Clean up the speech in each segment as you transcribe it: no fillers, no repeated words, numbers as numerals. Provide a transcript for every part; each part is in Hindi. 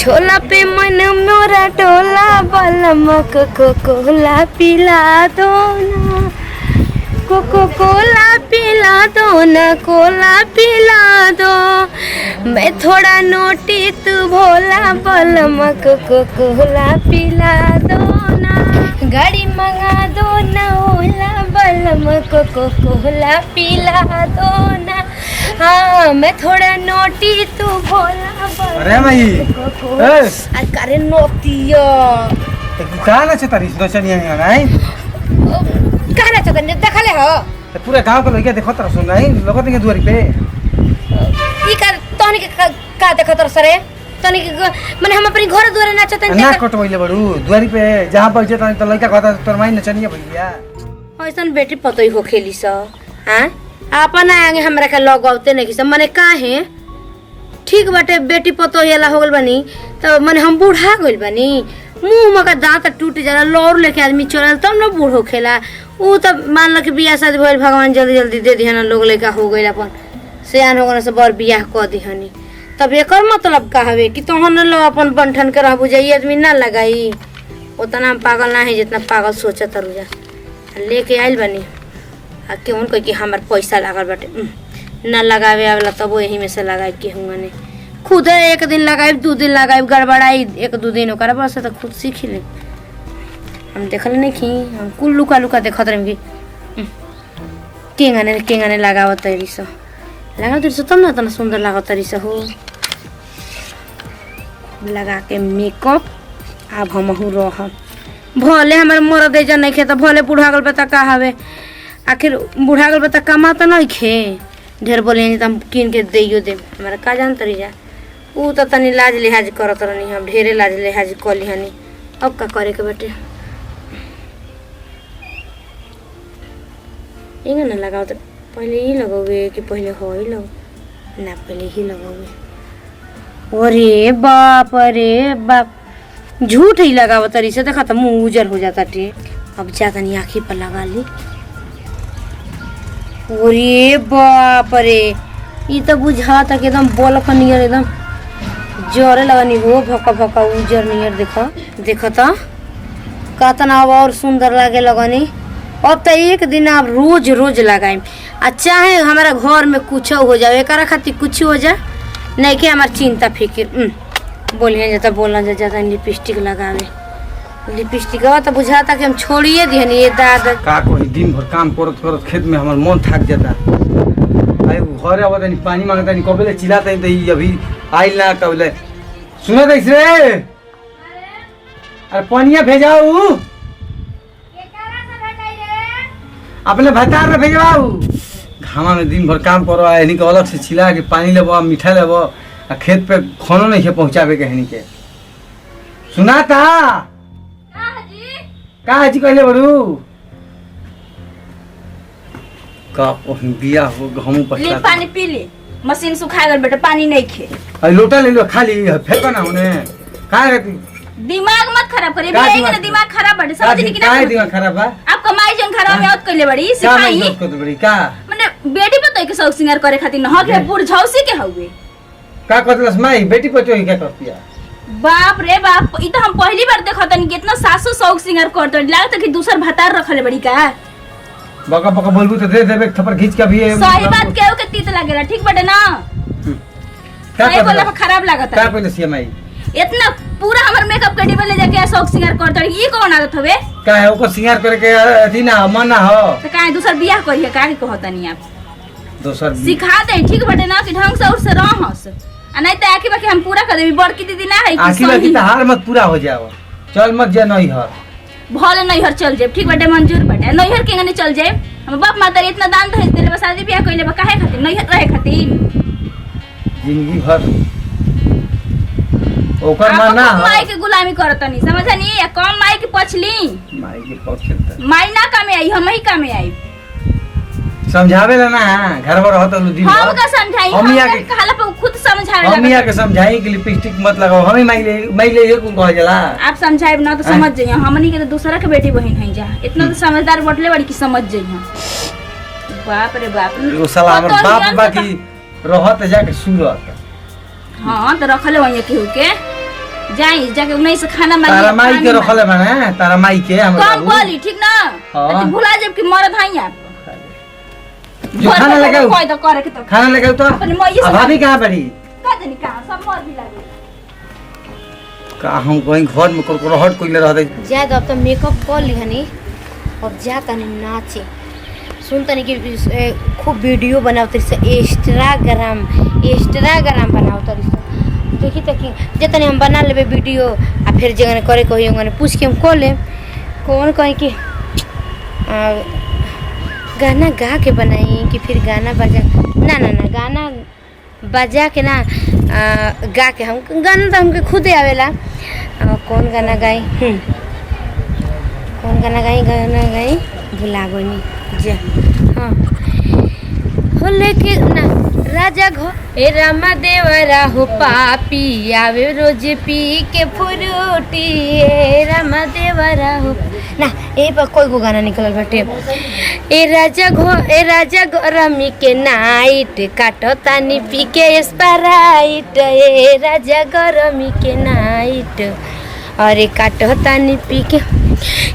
छोला पे मन मोरा टोला बलम कोला पिला दो ना, कोला पिला दो ना, कोला पिला दो। मैं थोड़ा नोटी तू भोला बलम कोला पिला दो ना, गाड़ी मंगा दो ना ओला बलम कोला पिला दो ना। हाँ मैं थोड़ा नोटी तू भोला बलम। अरे माई अरे नोटिया का ना तारी दोचनिया नहीं का ना चतन देखले हो पूरा गांव के लइका देखत रह सुन नहीं लगत के दुआरी पे ई का तोनी के का देखत रह सरे तोनी के माने हम अपनी घर दुआरे नाचतन ना कटवइले बड़ू दुआरी पे जहां पर जे त लइका कहता तोर माई नचनिया भइया ऐसन बेटी पतोई हो खेली स हां अपन आगे हमरा के लगौते नहीं कि माने काहे ठीक बाटे बेटी पतोहिला हो गइल बानी त माने हम बूढ़ा गइल बानी मुंह में का दांत टूट जाला लौर लेके आदमी चलल तब न बूढ़ होखेला उ त मान ल कि बियाह शादी भइल भगवान जल्दी जल्दी दे दिहन लोग लइका हो गइल अपन सियान हो गन से बर बियाह क दिहनी तब एकर मतलब का हवे कि तोहन लो अपन बंठन के रहबु जाई आदमी ना लगाई उतना हम पागल ना है जितना पागल सोचत रुजा लेके आइल बानी आ केहन कोई कि हमर पैसा लागल बाटे ना लगावे वाला तब यही में से लगाए के हुआ ने खुद एक दिन लगाए 2 दिन लगाए गड़बड़ाई 1-2 दिन ओकरा बस त खुद सीख ले हम देखल नहीं कि हम कुल लुका लुका देखत रही केंगाने लगावत तरी से तब ना इतना सुंदर लागत तरी से हो लगा के मेकअप अब हमहू रह भले हमारे मरद जन नहीं खे तो भले बूढ़ा गल पे का हवे आखिर बूढ़ा गल पे त कमा त नहीं खे ढेर बोले त हम किन के देइयो दे हमरा का जान तरी जा उ त तनी लाज लिहाज करत रहनी हम ढेरे लाज लिहाज कली हनी अब का करे के बेटे इंग ना लगाओ तो पहले ही लगाओगे कि पहले हो ही लगाओ ना पहले ही लगाओगे अरे बाप झूठ ही लगाओ तरी से देखा तो मुंह उजर हो जाता टे अब ज्यादा नहीं आँखी पर लगा ली अरे बाप रे ये तो बुझाता कि एकदम बल्ब नियर एकदम जरे लगनी हो भका भका उजर नियर देखो तो कतना और सुंदर लागे लगनी अब तो एक दिन आप रोज रोज लगाए आ चाहे हमारा घर में कुछ हो जाए एक खातिर कुछ हो जाए नहीं कि हमार चिंता फिक्र बोलिए जाता बोलना जाता लिपस्टिक लगावे लिपस्टिक तो बुझाता कि हम छोड़िए दिहनी ये दादा का कोई दिन भर काम करत करत खेत में हमर मन थक जाता अरे घरे आवत नहीं पानी मांगता नहीं कबले चिल्लाता नहीं तो अभी आइल ना कबले सुनो देख रे अरे पानिया भेजाऊ अपने भतार रे भेजवाऊ घामा में दिन भर काम करो है इन्हीं के अलग से छिला के पानी लेबो मीठा लेबो आ खेत पे खानो नहीं है पहुंचावे के हनी के सुना था का जी कहले बड़ू का बिया हो हम पछता ले पानी पी ले मशीन सुखा गल बेटा पानी नहीं खे अरे लोटा ले लो खाली फेंको ना होने का रे दिमाग मत खराब करिए भैया के दिमाग खराब बड़े समझ नहीं कि ना का दिमाग खराब बा आप कमाई जन खराब में औत कइले बड़ी सिपाही का तो बड़ी का माने बेटी पतोई के शौक सिंगार करे खातिर न हक बूढ़ झौसी के हउए का कहलस माई बेटी पतोई क्या करतिया बाप रे बाप ई तो हम पहली बार देखतन कितना सासू शौक सिंगार करत लागत कि दूसर भतार रखले बड़ी का बका बका बोलबू तो दे देबे थप्पड़ खींच के भी सही बात केहू के तीत लागेला ठीक बटे ना का बोला खराब लागत का कहले सी माई इतना पूरा हमर मेकअप के डिबे ले जाके शौक सिंगार करत ई कौन आदत हवे का है ओको सिंगार करके अथी ना मना हो तो काहे दूसर बियाह करिए काहे कहतनी आप दोसर सिखा दे ठीक बटे ना कि ढंग से और से रहस आ नहीं तो आखी बाकी हम पूरा कर देबी बड़की दीदी ना है कि आखी बाकी तो हार मत पूरा हो जाओ चल मत जा नहीं हर भले नैहर चल जाए ठीक बटे मंजूर बटे नैहर के नहीं चल जाए हम बाप माता इतना दान दहेज देले बस शादी बियाह कइले बा काहे खातिर नैहर रहे खातिर जिंदगी भर ओकर माना माई के गुलामी करतनी समझनी या कम माई के पछली माई के पक्ष माई ना कामे आई हम ही कामे आई समझावे ना घर पर रहत दिन हम का समझाई हम के कहला पे खुद समझावे लगा हम के समझाई कि लिपस्टिक मत लगाओ हम ही माई ले ये कौन कह जाला आप समझाए ना तो समझ जाइए हमनी के तो दूसरा के बेटी बहन है जा इतना तो समझदार बटले बड़ी की समझ जाइए बाप रे बाप वो साला हमर बाप बाकी रहत जाके सूरत हां तो रखले वही केहू के जाई जाके उन्हीं से खाना मांगी तारा माई के रखले माने तारा माई के हम कम बोली ठीक ना हाँ। तो भुला जब कि मरद हई आप जो खाना लगाओ कोई तो करे के तो खाना लगाओ तो अपनी मई से भाभी कहां बड़ी का देनी का सब मर भी लागे का हम कोई घर में कोरकोरहट कोइले रहते जा तो अब तो मेकअप कर ली हनी और जा तनी नाचे सुन तनी कि खूब वीडियो बनावत से इंस्टाग्राम बनावत देखी तकी जितने हम बना लेबे वीडियो आ फिर जगह करे कही होंगे पूछ के हम कर ले कौन कहीं कि गाना गा के बनाई कि फिर गाना बजा ना गाना बजा के ना गा के हम गाना तो हमके खुद आवेला कौन गाना गाई कौन गाना गाई भुला गई जा हाँ हो लेके ना राजा घर ए रामा देवरा हो पापी आवे रोज पी के फ्रूटी ए रामा देवरा हो ना ए पर कोई को गाना निकलल बाटे ए राजा गरमी के नाइट काटो तानी पी के स्प्राइट ए राजा गरमी के नाइट अरे काटो तानी पी के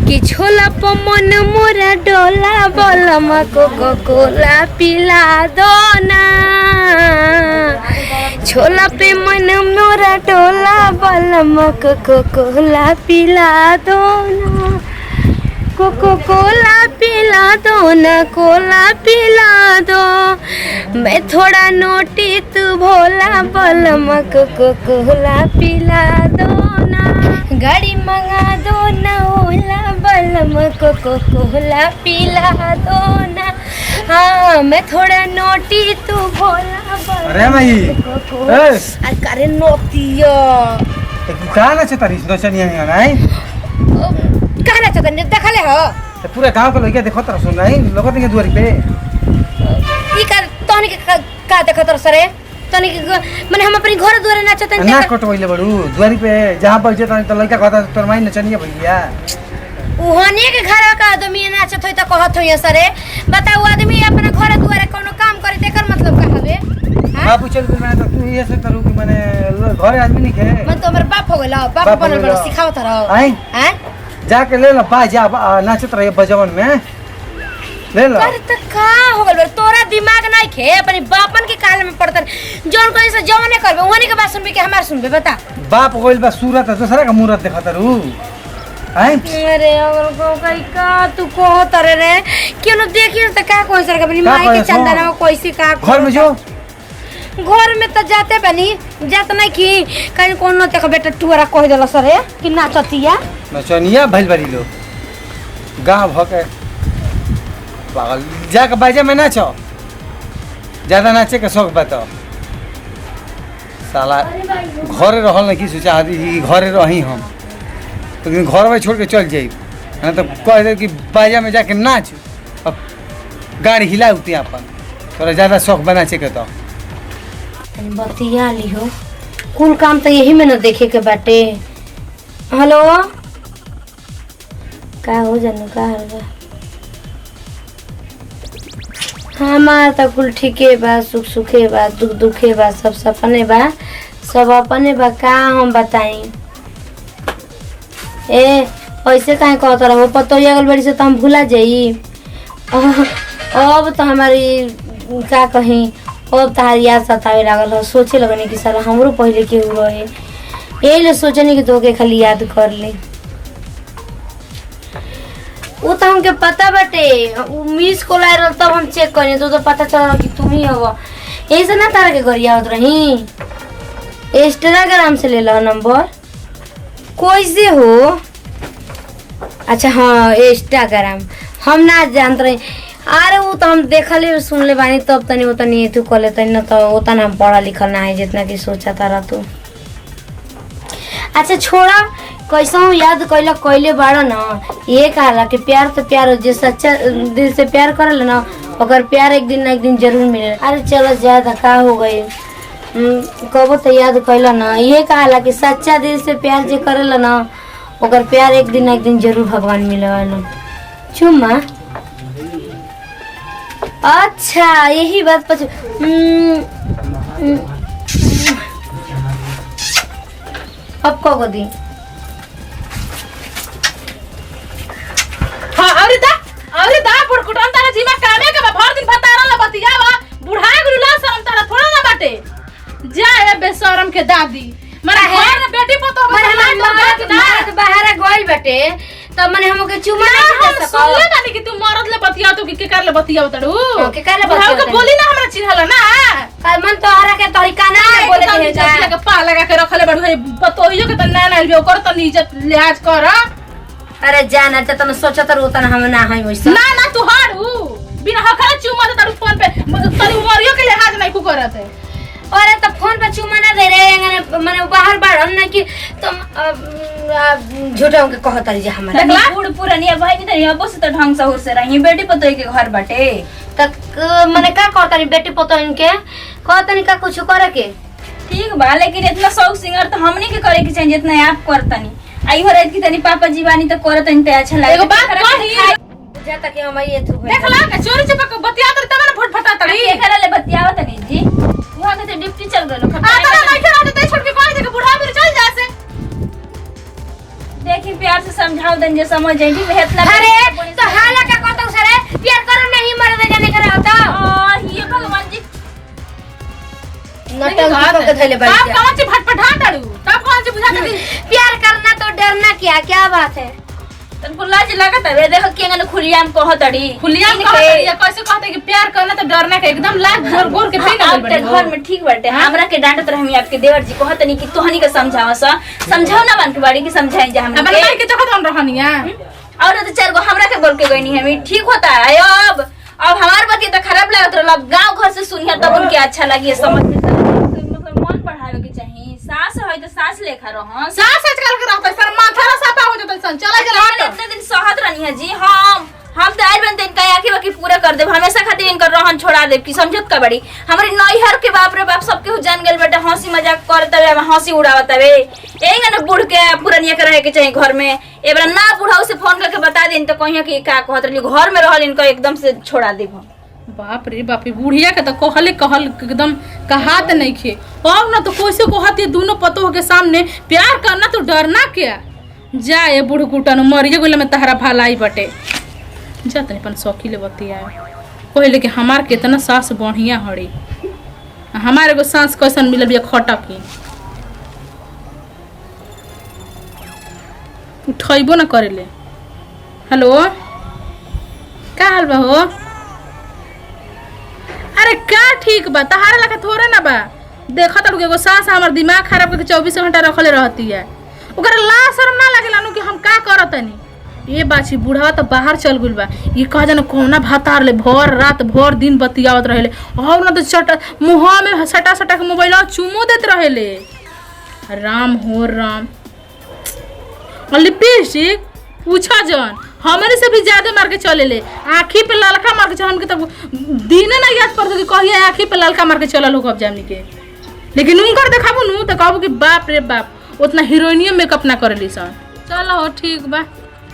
कि छोला पमन मोरा डोला बलम कोको कोला पिला दो ना छोला पे मन मोरा डोला बलम कोको कोला पिला दो ना कोको कोला पिला दो ना कोला पिला दो मैं थोड़ा नोटी तू भोला बलम कोको कोला पिला दो ना गाड़ी मंगा दो ना ओला बलम कोको कोला पिला दो ना हाँ मैं थोड़ा नोटी तू भोला बलम अरे माई ए अरे नोटिया का ना तारी नचनिया नहीं कहना चाहते देखले हो तो पूरा गांव के लइका देखत रह सुन नहीं लगत के दुआरी पे ई का तोनी के का देखत रह सरे तोनी के माने हम अपनी घर द्वार नाचते ना कटवइले बड़ू दुआरी पे जहां बैठे तो लइका कहता तोर माई नचनिया भैया उहने के घर का आदमी नाचत होई त कहत होई सरे बताओ आदमी अपना घर द्वार कोनो काम करे तेकर मतलब का हवे बाबू चल फिर मैंने तो तू ये से करू कि मैंने घर आदमी नहीं के मन तो हमर बाप हो गेला बाप बाप बनल हो बड़ गेला। सिखावत रहो आई हैं जाके ले लो पा जा नाचत रहे बजवन में ले लो अरे त का हो गेल बड़ तोरा दिमाग नहीं खे अपनी बापन के काल में पड़तन जोन कोई से जवने करबे ओहनी के बात सुनबे के हमार सुनबे बता बाप होइल बा सूरत दूसरा का मूरत देखत रू आई अरे अगर को कई का तू कहत रे केनो देखियो त का कोई सर के अपनी का माई के कहे सो? चंदना कोई का घर में जो घर में तो जाते बनी जात नहीं कि कहीं कोनो तक बेटा टुरा कह देला सरे कि नाचतिया नचनिया भइल बारी लो गांव भके पागल जाके बाजे में नाचो ज्यादा नाचे के शौक बताओ साला घरे रहल नहीं कि सोचा आदि घरे रही हम लेकिन घर में छोड़ के चल जाई ना तो कह दे कि बाजा में जाके नाच अब गाड़ी हिला उती अपन थोड़ा ज्यादा शौक बना के तो बतिया ली हो कुल काम तो यही में न देखे के बाटे हेलो का हो जानू का हो हमार तो कुल ठीके बा सुख सुखे बा दुख दुखे बा सब सपने बा सब अपने बा का हम बताई ए ऐसे काहे कहत रहो पतो ये बड़ी से तो हम भूला जाई अब तो हमारी का कहीं अब तहार याद सतावे लागल हो सोचे लगने कि सारा हमरो पहले के हुआ है यही ले सोचने कि तोके खाली याद कर ले वो तो हमके पता बाटे मिस कॉल आए रहल तब हम चेक करनी तो पता चला कि तुम ही हो यही से ना तारा के घर याद रही इंस्टाग्राम से ले लो नंबर कैसे हो अच्छा हाँ इंस्टाग्राम हम ना जानते रहे अरे वो तो हम देखले सुनले बानी तब तनी उतनी तू कले तनी न तो उतना हम पढ़ा लिखल ना है जितना कि सोचा तारा तू अच्छा छोड़ा कैसा याद कैला कैले बाड़ा ना ये कहला कि प्यार तो प्यार जो सच्चा दिल से प्यार करल ना अगर प्यार एक दिन ना एक दिन जरूर मिले अरे चलो ज्यादा का हो गई कबो तो याद कैला ना ये कहला कि सच्चा दिल से प्यार जो करल ना अगर प्यार एक दिन ना एक दिन जरूर भगवान मिले वाला चुम्मा अच्छा यही बात अब को दी हां अरे दा पुरकुटन तारा जीमा कामे के भर दिन भतारा ला बतियावा बुढ़ा गुरुला शरम तारा थोड़ा ना बाटे जाए बेशरम के दादी मने घर में बेटी पतो मरद बाहर गइल बाटे त मने हमके चुमा नहीं दे सको सुनले बानी कि तू मरद ले बतिया तो के कर ले बतियाव तड़ू के कर ले बतियाव के बोली ना हमरा चिन्हला ना काल मन तोहरा के तरीका ना बोले के जा के पा लगा के रखले बड़ू है पतोहियो के त ना ना लियो कर त इज्जत लिहाज कर अरे जाना त तने सोचत रहू हम ना है वैसे ना तू हारू बिना हखरा चुमा दे तड़ू फोन पे तनी उमरियो के लिहाज नहीं को करत है अरे तो फोन पे चुमा ना दे रे माने बाहर बाहर ना कि तुम झूठा के कहत रही हमरा देखला बूढ़ पुरानी भाई नहीं तरी अब से तो ढंग से होर से रही बेटी पतोई के घर बाटे तक माने का कहत रही बेटी पतो इनके कहत नहीं का कुछ करे के ठीक बा लेकिन इतना शौक सिंगर तो हमनी के करे के चाहिए जितना आप करतनी आई हो रही तनी पापा जीवानी तो करतनी त अच्छा लागे एगो बात कही जा तक हम ये थू देखला के चोरी चपक बतिया तर तब ना फटफटा तड़ी के करे ले बतियावा तनी जी वहां के तो डिप्टी चल गलो आ तना नहीं खड़ा दे छोड़ के कोई दे के बुढ़ा भी चल जा से देखी प्यार से समझाओ दन जे समझ जाई ठीक है इतना अरे तो हाला का कहत सरे प्यार करम नहीं मरद जाने करे होता ये भगवान जी नटंकी को धैले बैठ आप कौन सी फटफटा तड़ू तब कौन सी बुझा तड़ी प्यार करना तो डरना क्या बात है तनको लाज लागत है देखो केंगन खुलियाम कहतड़ी खुलियाम कहत या कैसे कहते कि प्यार करना तो डरना के एकदम लाख जोर गोर के फेंक आप ते घर में ठीक बाटे हमरा के डांटत रहे हम आपके देवर जी कहतनी कि तोहनी के समझावा सा समझाओ ना मन के बाड़ी की समझाई जा हम अपन भाई के जगह हम रहनिया और तो चार गो हमरा के बोल के गईनी हम ठीक होता है अब हमार बात तो खराब लागत रहल अब गांव घर से सुनिया तब उनके अच्छा लगी समझ मतलब मन बढ़ावे के चाहिए सास है तो सास लेखा रहन सास आजकल के रहता सर माथा रा साफा हो जता सन चला लेकिन चला इतने दिन सहत रहनी है जी हम तो आइल बनते इनका आखी बाकी पूरा कर देब हमेशा खातिर इनकर रहन छोड़ा देब की समझत का बड़ी हमारी नैहर के बाप रे बाप सबके जान गेल बेटा हंसी मजाक करत हवे हंसी उड़ावत हवे एंगे न बूढ़ के पुरानिया के रहे के चाहिए घर में एबरा ना बूढ़ाऊ से फोन करके बता देन तो कहिया कि का कहत रही घर में रहल इनका एकदम से छोड़ा देब बाप रे बाप बुढ़िया के तो कहल एकदम कहात नहीं खे अब ना तो कैसे कहती है दोनों पतों के सामने प्यार करना तो डरना क्या जाए बूढ़ कुटन मरिए गोले में तहरा भलाई बटे जा तनी अपन सौखी ले बतिया कहले कि हमार कितना सास बढ़िया हड़ी हमारे एगो सास कैसन मिलल बिया खटकी उठैबो ना करेले हेलो का हाल बा हो अरे का ठीक बा तहारा लगा थोड़े ना बा देखा तड़ू एगो सास हमर दिमाग खराब करके 24 घंटा रखले रहती है ओकरा ला शर्म ना लागेला नु कि हम का करतनी ये बाछी बूढ़ा तो बाहर चल गुल बा ये कह जाने कोना भातार ले भर रात भर दिन बतियावत रहेले और ना तो चट मुंह में सटा के मोबाइल चुमो देत रहेले राम हो राम लिपस्टिक पूछा जन हमारे से भी ज्यादा मार के चले ले आँखी पे ललका मार के चल हमके तब दिन ना याद पड़ता कि कहिए आँखी पे ललका मार के चलल हो कब जामनी के लेकिन उनकर देखाबू नु तो कहबू कि बाप रे बाप उतना हीरोइनियम मेकअप ना करेली सन चलो हो ठीक बा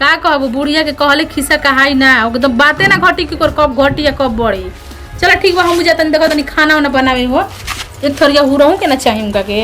का कहबू बुढ़िया के कहले खिस्सा कहाई ना तो बातें ना घटी कि कब घटी या कब बढ़ी चलो ठीक बा हम जातन देखो तनी खाना वाना बनावे हो एक थरिया हुरहू के ना चाहिए उनका के